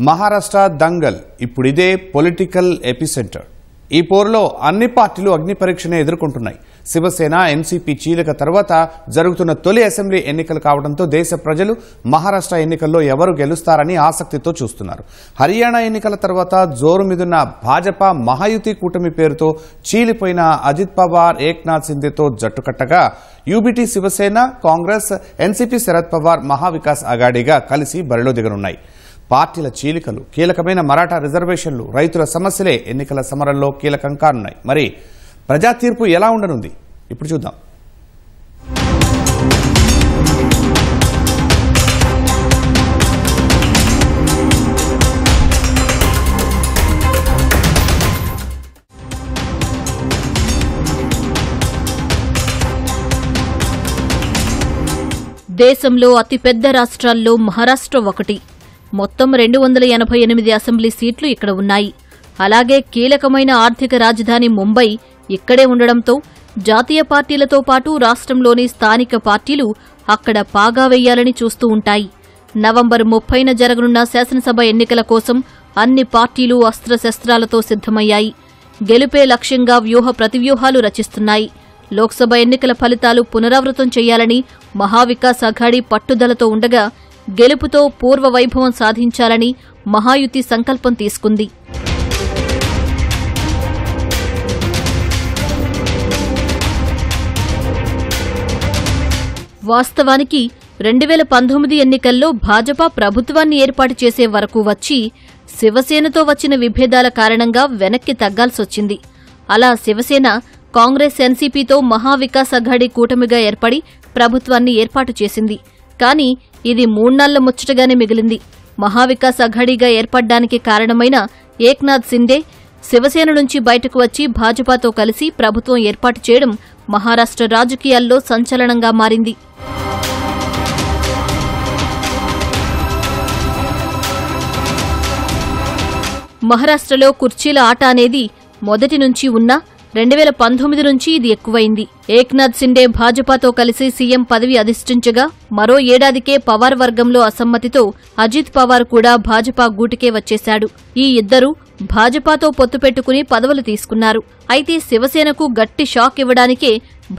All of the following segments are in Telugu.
మహారాష్ట్ర దంగల్ ఇప్పుడిదే పొలిటికల్ ఎపిసెంటర్. ఈ పోరులో అన్ని పార్టీలు అగ్ని పరీక్షనే ఎదుర్కొంటున్నాయి. శివసేన, ఎన్సీపీ చీలిక తర్వాత జరుగుతున్న తొలి అసెంబ్లీ ఎన్నికలు కావడంతో దేశ ప్రజలు మహారాష్ట్ర ఎన్నికల్లో ఎవరు గెలుస్తారని ఆసక్తితో చూస్తున్నారు. హర్యానా ఎన్నికల తర్వాత జోరు మీదున్న భాజపా మహాయుతి కూటమి పేరుతో చీలిపోయిన అజిత్ పవార్, ఏక్నాథ్ సింధేతో జట్టుకట్టగా యూబీటీ శివసేన, కాంగ్రెస్, ఎన్సీపీ శరద్ పవార్ మహావికాస్ అఘాడీగా కలిసి బరిలో దిగనున్నాయి. పార్టీల చీలికలు, కీలకమైన మరాఠా రిజర్వేషన్లు, రైతుల సమస్యలే ఎన్నికల సమరంలో కీలకం కానున్నాయి. మరి ప్రజా తీర్పు ఎలా ఉండనుంది ఇప్పుడు చూద్దాం. దేశంలో అతిపెద్ద రాష్ట్రాల్లో మహారాష్ట్ర ఒకటి. మొత్తం 288 అసెంబ్లీ సీట్లు ఇక్కడ ఉన్నాయి. అలాగే కీలకమైన ఆర్థిక రాజధాని ముంబై ఇక్కడే ఉండడంతో జాతీయ పార్టీలతో పాటు రాష్ట్రంలోని స్థానిక పార్టీలు అక్కడ పాగా వెయ్యాలని చూస్తూ ఉంటాయి. నవంబర్ 30న జరగనున్న శాసనసభ ఎన్నికల కోసం అన్ని పార్టీలు అస్త్రశస్త్రాలతో సిద్ధమయ్యాయి. గెలుపే లక్ష్యంగా వ్యూహ ప్రతివ్యూహాలు రచిస్తున్నాయి. లోక్సభ ఎన్నికల ఫలితాలు పునరావృతం చేయాలని మహావికాస్ అఘాడీ పట్టుదలతో ఉండగా, గెలుపుతో పూర్వ వైభవం సాధించాలని మహాయుతి సంకల్పం తీసుకుంది. వాస్తవానికి 2019 ఎన్నికల్లో భాజపా ప్రభుత్వాన్ని ఏర్పాటు చేసే వరకు వచ్చి శివసేనతో వచ్చిన విభేదాల కారణంగా వెనక్కి తగ్గాల్సొచ్చింది. అలా శివసేన కాంగ్రెస్, ఎన్సీపీతో మహావికాస్ అఘాడీ కూటమిగా ఏర్పడి ప్రభుత్వాన్ని ఏర్పాటు చేసింది. కానీ ఇది 3 నెలల ముచ్చటగానే మిగిలింది. మహావికాస్ అఘాడీగా ఏర్పడ్డానికి కారణమైన ఏక్నాథ్ సింధే శివసేన నుంచి బయటకు వచ్చి భాజపాతో కలిసి ప్రభుత్వం ఏర్పాటు చేయడం మహారాష్ట్ర రాజకీయాల్లో సంచలనంగా మారింది. మహారాష్ట్రలో కుర్చీల ఆట అనేది మొదటి నుంచి ఉన్నా 2019 నుంచి ఇది ఎక్కువైంది. ఏక్నాథ్ సిండే భాజపాతో కలిసి సీఎం పదవి అధిష్ఠించగా మరో ఏడాదికే పవార్ వర్గంలో అసమ్మతితో అజిత్ పవార్ కూడా భాజపా గూటికే వచ్చేశాడు. ఈ ఇద్దరూ భాజపాతో పొత్తు పెట్టుకుని పదవులు తీసుకున్నారు. అయితే శివసేనకు గట్టి షాక్ ఇవ్వడానికే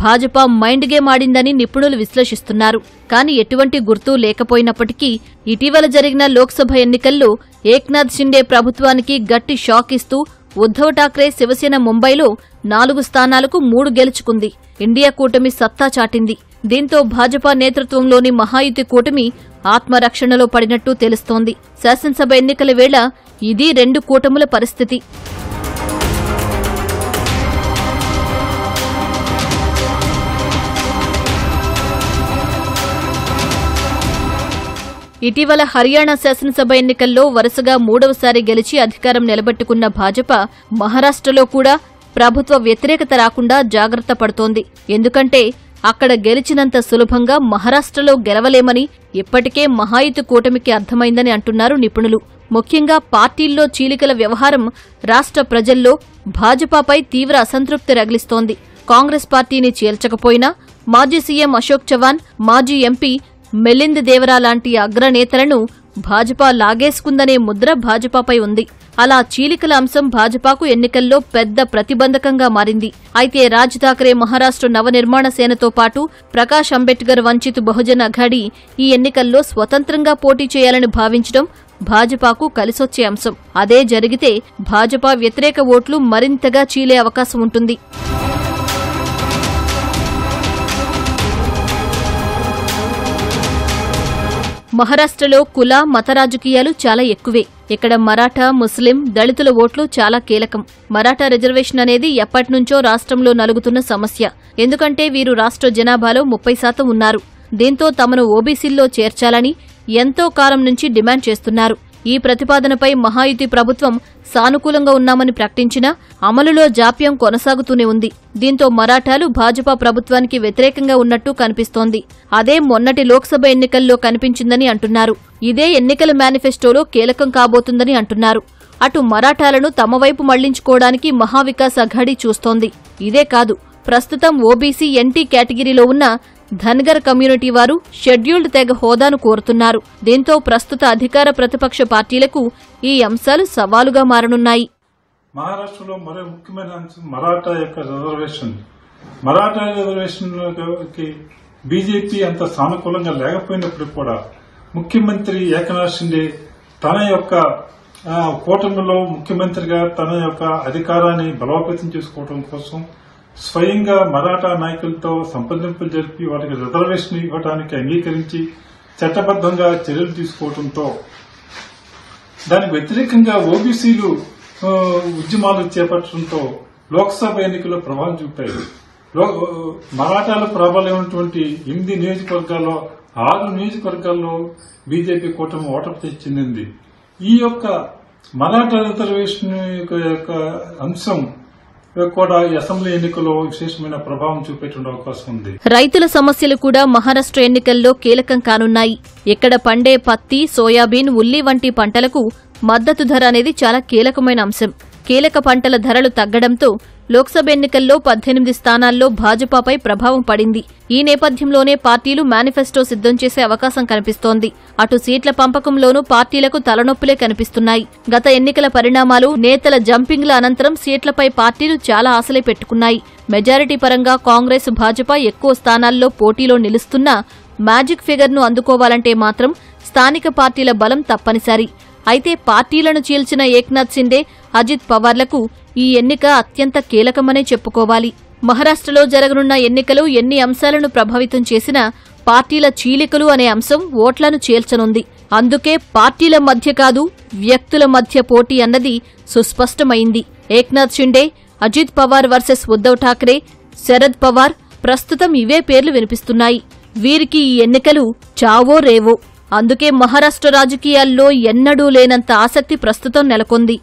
భాజపా మైండ్ గేమ్ ఆడిందని నిపుణులు విశ్లేషిస్తున్నారు. కానీ ఎటువంటి గుర్తు లేకపోయినప్పటికీ ఇటీవల జరిగిన లోక్సభ ఎన్నికల్లో ఏక్నాథ్ షిండే ప్రభుత్వానికి గట్టి షాక్ ఇస్తూ ఉద్ధవ్ ఠాక్రే శివసేన ముంబైలో 4 స్థానాలకు 3 గెలుచుకుంది. ఇండియా కూటమి సత్తా చాటింది. దీంతో భాజపా నేతృత్వంలోని మహాయుతి కూటమి ఆత్మరక్షణలో పడినట్టు తెలుస్తోంది. శాసనసభ ఎన్నికల వేళ ఇది 2 కూటముల పరిస్థితి. ఇటీవల హర్యానా శాసనసభ ఎన్నికల్లో వరుసగా 3వసారి గెలిచి అధికారం నిలబెట్టుకున్న భాజపా మహారాష్ట్రలో కూడా ప్రభుత్వ వ్యతిరేకత రాకుండా జాగ్రత్త పడుతోంది. ఎందుకంటే అక్కడ గెలిచినంత సులభంగా మహారాష్ట్రలో గెలవలేమని ఇప్పటికే మహాయుతి కూటమికి అర్థమైందని అంటున్నారు నిపుణులు. ముఖ్యంగా పార్టీల్లో చీలికల వ్యవహారం రాష్ట్ర ప్రజల్లో భాజపాపై తీవ్ర అసంతృప్తి రగిలిస్తోంది. కాంగ్రెస్ పార్టీని చీల్చకపోయినా మాజీ సీఎం అశోక్ చవాన్, మాజీ ఎంపీ మిలింద్ దేవరా లాంటి అగ్రనేతలను భాజపా లాగేసుకుందనే ముద్ర భాజపాపై ఉంది. అలా చీలికల అంశం భాజపాకు ఎన్నికల్లో పెద్ద ప్రతిబంధకంగా మారింది. అయితే రాజ్ ఠాక్రే మహారాష్ట్ర నవనిర్మాణ సేనతో పాటు ప్రకాష్ అంబేద్కర్ వంచిత్ బహుజన్ అఘాడీ ఈ ఎన్నికల్లో స్వతంత్రంగా పోటీ చేయాలని భావించడం భాజపాకు కలిసొచ్చే అంశం. అదే జరిగితే భాజపా వ్యతిరేక ఓట్లు మరింతగా చీలే అవకాశం ఉంటుంది. మహారాష్ట్రలో కుల, మత రాజకీయాలు చాలా ఎక్కువే. ఇక్కడ మరాఠా, ముస్లిం, దళితుల ఓట్లు చాలా కీలకం. మరాఠా రిజర్వేషన్ అనేది ఎప్పటినుంచో రాష్ట్రంలో నలుగుతున్న సమస్య. ఎందుకంటే వీరు రాష్ట్ర జనాభాలో 30% ఉన్నారు. దీంతో తమను ఓబీసీల్లో చేర్చాలని ఎంతో కాలం నుంచి డిమాండ్ చేస్తున్నారు. ఈ ప్రతిపాదనపై మహాయుతి ప్రభుత్వం సానుకూలంగా ఉన్నామని ప్రకటించినా అమలులో జాప్యం కొనసాగుతూనే ఉంది. దీంతో మరాఠాలు భాజపా ప్రభుత్వానికి వ్యతిరేకంగా ఉన్నట్టు కనిపిస్తోంది. అదే మొన్నటి లోక్సభ ఎన్నికల్లో కనిపించిందని అంటున్నారు. ఇదే ఎన్నికల మేనిఫెస్టోలో కీలకం కాబోతుందని అంటున్నారు. అటు మరాఠాలను తమ వైపు మళ్లించుకోవడానికి మహావికాస్ అఘాడీ చూస్తోంది. ఇదే కాదు, ప్రస్తుతం ఓబీసీ, ఎన్టీ కేటగిరీలో ఉన్న ధన్గర్ కమ్యూనిటీ వారు షెడ్యూల్డ్ తెగ హోదాను కోరుతున్నారు. దీంతో ప్రస్తుత అధికార ప్రతిపక్ష పార్టీలకు ఈ అంశాలు సవాలుగా మారనున్నాయి. మహారాష్ట్రలో మరో ముఖ్యమైన అంశం మరాఠా యొక్క రిజర్వేషన్. మరాఠా రిజర్వేషన్కి బీజేపీ అంత సానుకూలంగా లేకపోయినప్పుడు కూడా ముఖ్యమంత్రి ఏకనాథ్ షిండే తన యొక్క కూటమిలో ముఖ్యమంత్రిగా తన యొక్క అధికారాన్ని బలోపేతం చేసుకోవడం కోసం స్వయంగా మరాఠా నాయకులతో సంప్రదింపులు జరిపి వారికి రిజర్వేషన్ ఇవ్వడానికి అంగీకరించి చట్టబద్దంగా చర్యలు తీసుకోవడంతో దానికి వ్యతిరేకంగా ఓబీసీలు ఉద్యమాలు చేపట్టడంతో లోక్సభ ఎన్నికల్లో ప్రభావం చూపాయి. మరాఠాల ప్రాబల్యమైనటువంటి 8 నియోజకవర్గాల్లో 6 నియోజకవర్గాల్లో బీజేపీ కూటమి ఓటమి చెందింది. ఈ యొక్క మరాఠా రిజర్వేషన్ యొక్క అంశం కూడా ఈ అసెంబ్లీ ఎన్నికల్లో విశేషమైన ప్రభావం చూపేటువంటి అవకాశం ఉంది. రైతుల సమస్యలు కూడా మహారాష్ట్ర ఎన్నికల్లో కీలకం కానున్నాయి. ఇక్కడ పండే పత్తి, సోయాబీన్, ఉల్లి వంటి పంటలకు మద్దతు ధర అనేది చాలా కీలకమైన అంశం. కీలక పంటల ధరలు తగ్గడంతో లోక్సభ ఎన్నికల్లో 18 స్థానాల్లో భాజపాపై ప్రభావం పడింది. ఈ నేపథ్యంలోనే పార్టీలు మేనిఫెస్టో సిద్ధం చేసే అవకాశం కనిపిస్తోంది. అటు సీట్ల పంపకంలోనూ పార్టీలకు తలనొప్పులే కనిపిస్తున్నాయి. గత ఎన్నికల పరిణామాలు, నేతల జంపింగ్ల అనంతరం సీట్లపై పార్టీలు చాలా ఆశలే పెట్టుకున్నాయి. మెజారిటీ పరంగా కాంగ్రెస్, భాజపా ఎక్కువ స్థానాల్లో పోటీలో నిలుస్తున్నా మ్యాజిక్ ఫిగర్ను అందుకోవాలంటే మాత్రం స్థానిక పార్టీల బలం తప్పనిసరి. అయితే పార్టీలను చీల్చిన ఏక్నాథ్ షిండే, అజిత్ పవార్లకు ఈ ఎన్నిక అత్యంత కీలకమనే చెప్పుకోవాలి. మహారాష్ట్రలో జరగనున్న ఎన్నికలు ఎన్ని అంశాలను ప్రభావితం చేసినా పార్టీల చీలికలు అనే అంశం ఓట్లను చీల్చనుంది. అందుకే పార్టీల మధ్య కాదు, వ్యక్తుల మధ్య పోటీ అన్నది సుస్పష్టమైంది. ఏక్నాథ్ షిండే, అజిత్ పవార్ వర్సెస్ ఉద్దవ్ ఠాక్రే, శరద్ పవార్, ప్రస్తుతం ఇవే పేర్లు వినిపిస్తున్నాయి. వీరికి ఈ ఎన్నికలు చావో రేవో. అందుకే మహారాష్ట్ర రాజకీయాల్లో ఎన్నడూ లేనంత ఆసక్తి ప్రస్తుతం నెలకొంది.